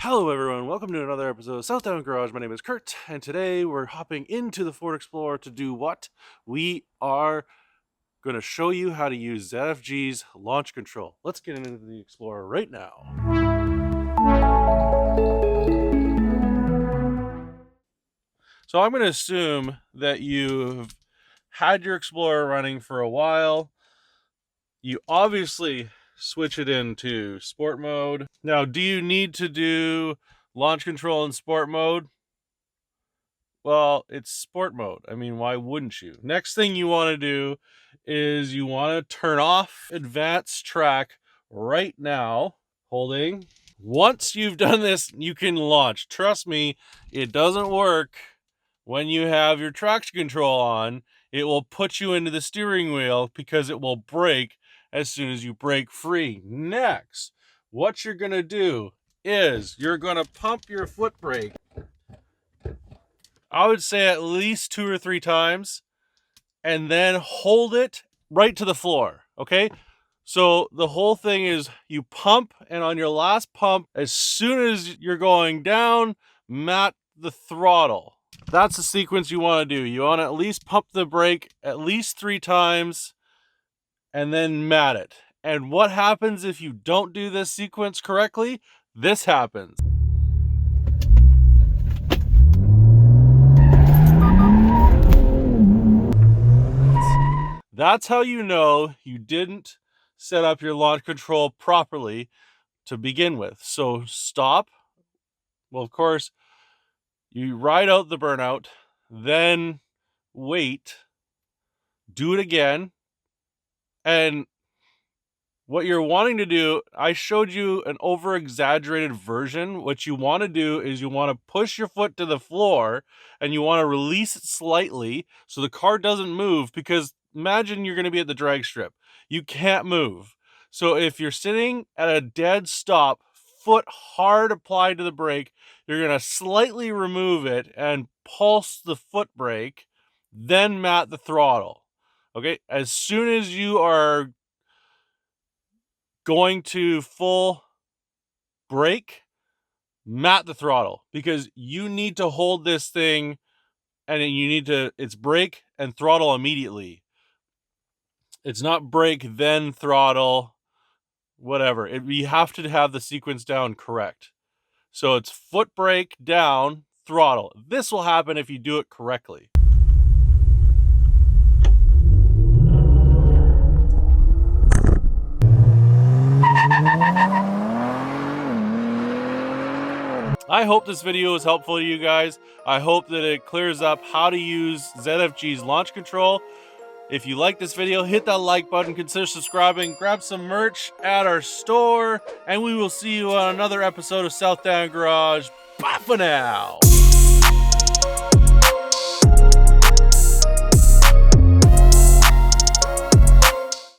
Hello everyone, welcome to another episode of Southdown Garage. My name is Kurt, and today we're hopping into the Ford Explorer to do what? We are going to show you how to use ZFG's launch control. Let's get into the Explorer right now. So I'm going to assume that you've had your Explorer running for a while. You obviously switch it into sport mode. Now, do you need to do launch control in sport mode? Well, it's sport mode. I mean, why wouldn't you? Next thing you want to do is you want to turn off advanced track right now, holding. Once you've done this, you can launch. Trust me, it doesn't work when you have your traction control on. It will put you into the steering wheel because it will brake as soon as you break free. Next, what you're going to do is you're going to pump your foot brake. I would say at least 2 or 3 times, and then hold it right to the floor, okay? So the whole thing is you pump, and on your last pump, as soon as you're going down, mat the throttle. That's the sequence you want to do. You want to at least pump the brake at least 3 times, and then mat it. And what happens if you don't do this sequence correctly? This happens. That's how you know you didn't set up your launch control properly to begin with. So stop. Well, of course, you ride out the burnout, then wait, do it again. And what you're wanting to do, I showed you an over-exaggerated version. What you want to do is you want to push your foot to the floor and you want to release it slightly so the car doesn't move, because imagine you're going to be at the drag strip. You can't move. So if you're sitting at a dead stop, foot hard applied to the brake, you're going to slightly remove it and pulse the foot brake, then mat the throttle. Okay, as soon as you are going to full brake, mat the throttle, because you need to hold this thing, and you need to, it's brake and throttle immediately. It's not brake then throttle, whatever. You have to have the sequence down correct. So it's foot brake down, throttle. This will happen if you do it correctly. I hope this video was helpful to you guys. I hope that it clears up how to use ZFG's launch control. If you like this video, hit that like button, consider subscribing, grab some merch at our store, and we will see you on another episode of Southdown Garage. Bye for now.